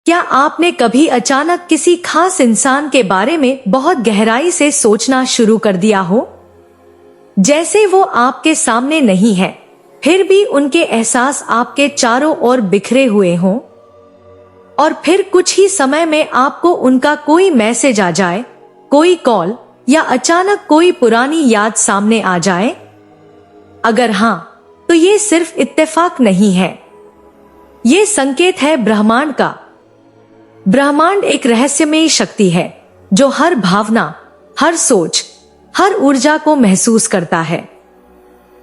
क्या आपने कभी अचानक किसी खास इंसान के बारे में बहुत गहराई से सोचना शुरू कर दिया हो? जैसे वो आपके सामने नहीं है, फिर भी उनके एहसास आपके चारों ओर बिखरे हुए हों। और फिर कुछ ही समय में आपको उनका कोई मैसेज आ जाए, कोई कॉल या अचानक कोई पुरानी याद सामने आ जाए। अगर हाँ, तो ये सिर्फ इत्तेफाक नहीं है, ये संकेत है ब्रह्मांड का। ब्रह्मांड एक रहस्यमयी शक्ति है जो हर भावना, हर सोच, हर ऊर्जा को महसूस करता है।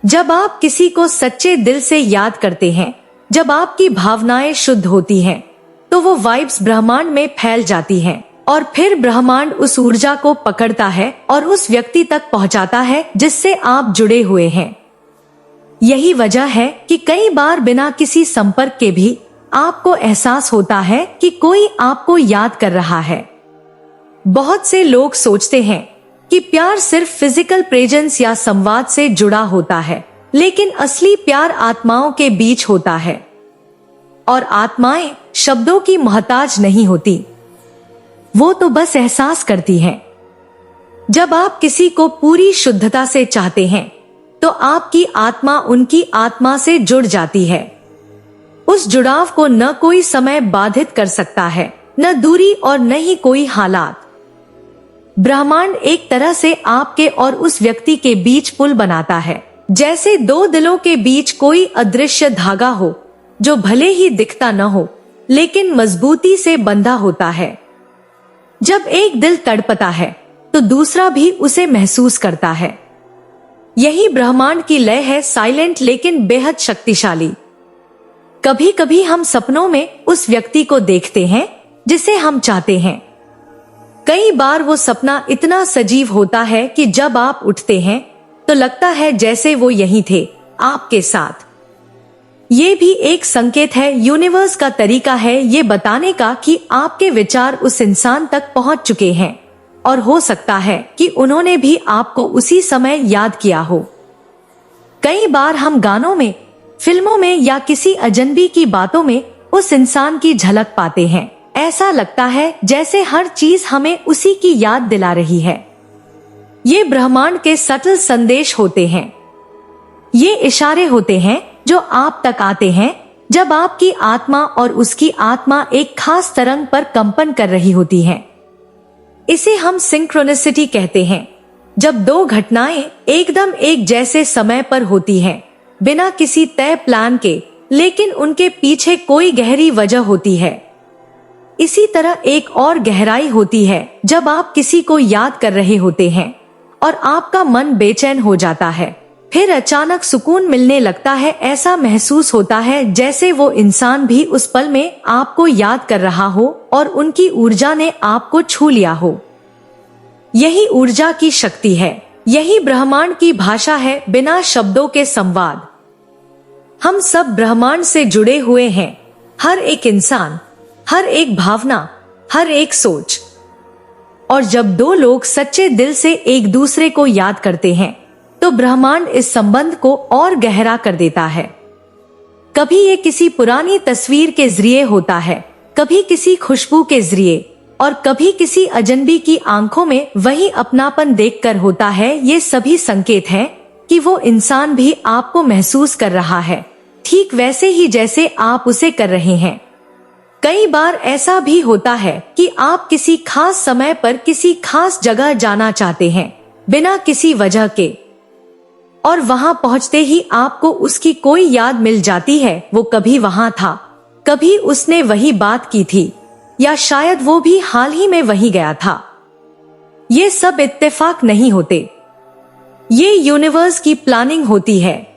जब आप किसी को सच्चे दिल से याद करते हैं, जब आपकी भावनाएं शुद्ध होती हैं, तो वो वाइब्स ब्रह्मांड में फैल जाती हैं और फिर ब्रह्मांड उस ऊर्जा को पकड़ता है और उस व्यक्ति तक पहुंचाता है जिससे आप जुड़े हुए हैं। यही वजह है कि कई बार बिना किसी संपर्क के भी आपको एहसास होता है कि कोई आपको याद कर रहा है। बहुत से लोग सोचते हैं कि प्यार सिर्फ फिजिकल प्रेजेंस या संवाद से जुड़ा होता है, लेकिन असली प्यार आत्माओं के बीच होता है। और आत्माएं शब्दों की मोहताज नहीं होती, वो तो बस एहसास करती हैं। जब आप किसी को पूरी शुद्धता से चाहते हैं, तो आपकी आत्मा उनकी आत्मा से जुड़ जाती है। उस जुड़ाव को न कोई समय बाधित कर सकता है, न दूरी और न ही कोई हालात। ब्रह्मांड एक तरह से आपके और उस व्यक्ति के बीच पुल बनाता है, जैसे दो दिलों के बीच कोई अदृश्य धागा हो जो भले ही दिखता न हो, लेकिन मजबूती से बंधा होता है। जब एक दिल तड़पता है, तो दूसरा भी उसे महसूस करता है। यही ब्रह्मांड की लय है, साइलेंट लेकिन बेहद शक्तिशाली। कभी कभी हम सपनों में उस व्यक्ति को देखते हैं जिसे हम चाहते हैं। कई बार वो सपना इतना सजीव होता है कि जब आप उठते हैं तो लगता है जैसे वो यहीं थे, आपके साथ। ये भी एक संकेत है, यूनिवर्स का तरीका है ये बताने का कि आपके विचार उस इंसान तक पहुंच चुके हैं और हो सकता है कि उन्होंने भी आपको उसी समय याद किया हो। कई बार हम गानों में, फिल्मों में या किसी अजनबी की बातों में उस इंसान की झलक पाते हैं। ऐसा लगता है जैसे हर चीज हमें उसी की याद दिला रही है। ये ब्रह्मांड के सटल संदेश होते हैं। ये इशारे होते हैं जो आप तक आते हैं जब आपकी आत्मा और उसकी आत्मा एक खास तरंग पर कंपन कर रही होती हैं। इसे हम सिंक्रोनिसिटी कहते हैं, जब दो घटनाएं एकदम एक जैसे समय पर होती हैं, बिना किसी तय प्लान के, लेकिन उनके पीछे कोई गहरी वजह होती है। इसी तरह एक और गहराई होती है जब आप किसी को याद कर रहे होते हैं और आपका मन बेचैन हो जाता है, फिर अचानक सुकून मिलने लगता है। ऐसा महसूस होता है जैसे वो इंसान भी उस पल में आपको याद कर रहा हो और उनकी ऊर्जा ने आपको छू लिया हो। यही ऊर्जा की शक्ति है, यही ब्रह्मांड की भाषा है, बिना शब्दों के संवाद। हम सब ब्रह्मांड से जुड़े हुए हैं, हर एक इंसान, हर एक भावना, हर एक सोच। और जब दो लोग सच्चे दिल से एक दूसरे को याद करते हैं, तो ब्रह्मांड इस संबंध को और गहरा कर देता है। कभी ये किसी पुरानी तस्वीर के जरिए होता है, कभी किसी खुशबू के जरिए, और कभी किसी अजनबी की आंखों में वही अपनापन देखकर होता है। ये सभी संकेत हैं कि वो इंसान भी आपको महसूस कर रहा है, ठीक वैसे ही जैसे आप उसे कर रहे हैं। कई बार ऐसा भी होता है कि आप किसी खास समय पर किसी खास जगह जाना चाहते हैं, बिना किसी वजह के, और वहां पहुंचते ही आपको उसकी कोई याद मिल जाती है। वो कभी वहां था, कभी उसने वही बात की थी, या शायद वो भी हाल ही में वहीं गया था। ये सब इत्तेफाक नहीं होते, ये यूनिवर्स की प्लानिंग होती है।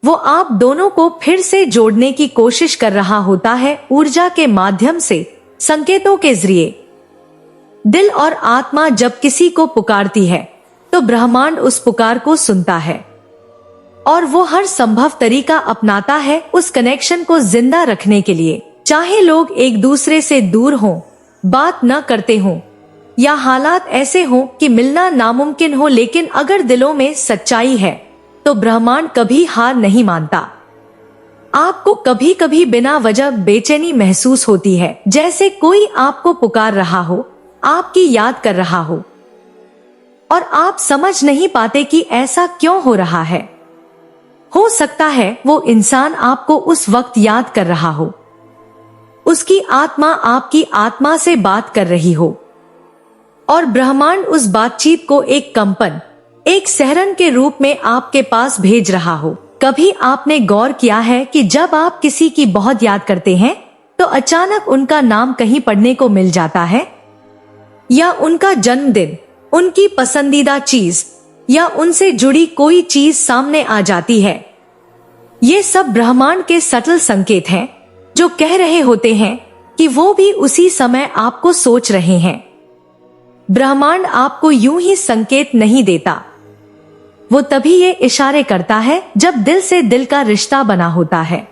वो आप दोनों को फिर से जोड़ने की कोशिश कर रहा होता है, ऊर्जा के माध्यम से, संकेतों के जरिए। दिल और आत्मा जब किसी को पुकारती है, तो ब्रह्मांड उस पुकार को सुनता है और वो हर संभव तरीका अपनाता है उस कनेक्शन को जिंदा रखने के लिए। चाहे लोग एक दूसरे से दूर हों, बात न करते हों, या हालात ऐसे हों कि मिलना नामुमकिन हो, लेकिन अगर दिलों में सच्चाई है तो ब्रह्मांड कभी हार नहीं मानता। आपको कभी कभी बिना वजह बेचैनी महसूस होती है, जैसे कोई आपको पुकार रहा हो, आपकी याद कर रहा हो, और आप समझ नहीं पाते कि ऐसा क्यों हो रहा है। हो सकता है वो इंसान आपको उस वक्त याद कर रहा हो, उसकी आत्मा आपकी आत्मा से बात कर रही हो, और ब्रह्मांड उस बातचीत को एक कंपन, एक सहरन के रूप में आपके पास भेज रहा हो। कभी आपने गौर किया है कि जब आप किसी की बहुत याद करते हैं तो अचानक उनका नाम कहीं पढ़ने को मिल जाता है, या उनका जन्मदिन, उनकी पसंदीदा चीज या उनसे जुड़ी कोई चीज सामने आ जाती है। ये सब ब्रह्मांड के सटल संकेत हैं जो कह रहे होते हैं कि वो भी उसी समय आपको सोच रहे हैं। ब्रह्मांड आपको यूं ही संकेत नहीं देता, वो तभी ये इशारे करता है जब दिल से दिल का रिश्ता बना होता है।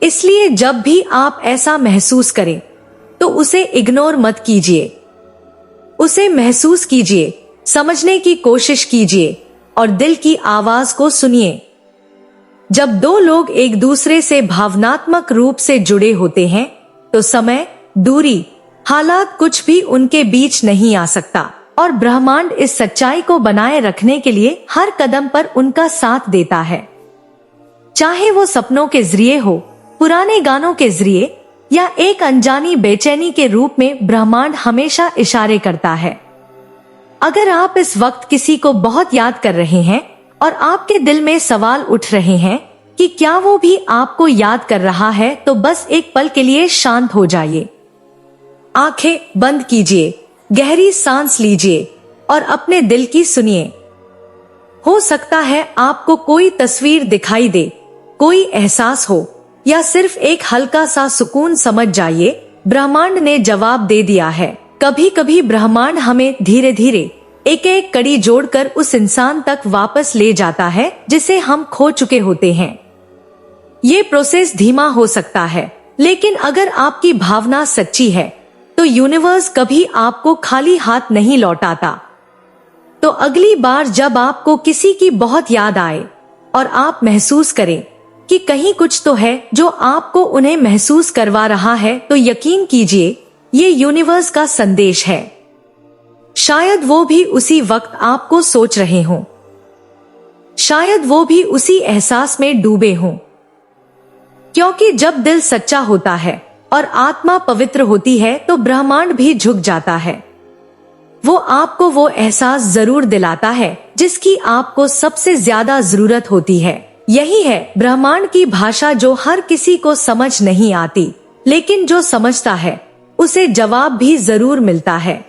इसलिए जब भी आप ऐसा महसूस करें तो उसे इग्नोर मत कीजिए, उसे महसूस कीजिए, समझने की कोशिश कीजिए और दिल की आवाज को सुनिए। जब दो लोग एक दूसरे से भावनात्मक रूप से जुड़े होते हैं तो समय, दूरी, हालात कुछ भी उनके बीच नहीं आ सकता, और ब्रह्मांड इस सच्चाई को बनाए रखने के लिए हर कदम पर उनका साथ देता है। चाहे वो सपनों के जरिए हो, पुराने गानों के जरिए, या एक अनजानी बेचैनी के रूप में, ब्रह्मांड हमेशा इशारे करता है। अगर आप इस वक्त किसी को बहुत याद कर रहे हैं और आपके दिल में सवाल उठ रहे हैं कि क्या वो भी आपको याद कर रहा है, तो बस एक पल के लिए शांत हो जाइए। आंखें बंद कीजिए, गहरी सांस लीजिए और अपने दिल की सुनिए। हो सकता है आपको कोई तस्वीर दिखाई दे, कोई एहसास हो, या सिर्फ एक हल्का सा सुकून। समझ जाइए, ब्रह्मांड ने जवाब दे दिया है। कभी कभी ब्रह्मांड हमें धीरे धीरे एक एक कड़ी जोड़कर उस इंसान तक वापस ले जाता है जिसे हम खो चुके होते हैं। ये प्रोसेस धीमा हो सकता है, लेकिन अगर आपकी भावना सच्ची है तो यूनिवर्स कभी आपको खाली हाथ नहीं लौटाता। तो अगली बार जब आपको किसी की बहुत याद आए और आप महसूस करें कि कहीं कुछ तो है जो आपको उन्हें महसूस करवा रहा है, तो यकीन कीजिए ये यूनिवर्स का संदेश है। शायद वो भी उसी वक्त आपको सोच रहे हों, शायद वो भी उसी एहसास में डूबे हों, क्योंकि जब दिल सच्चा होता है और आत्मा पवित्र होती है तो ब्रह्मांड भी झुक जाता है। वो आपको वो एहसास जरूर दिलाता है जिसकी आपको सबसे ज्यादा जरूरत होती है। यही है ब्रह्मांड की भाषा, जो हर किसी को समझ नहीं आती, लेकिन जो समझता है उसे जवाब भी जरूर मिलता है।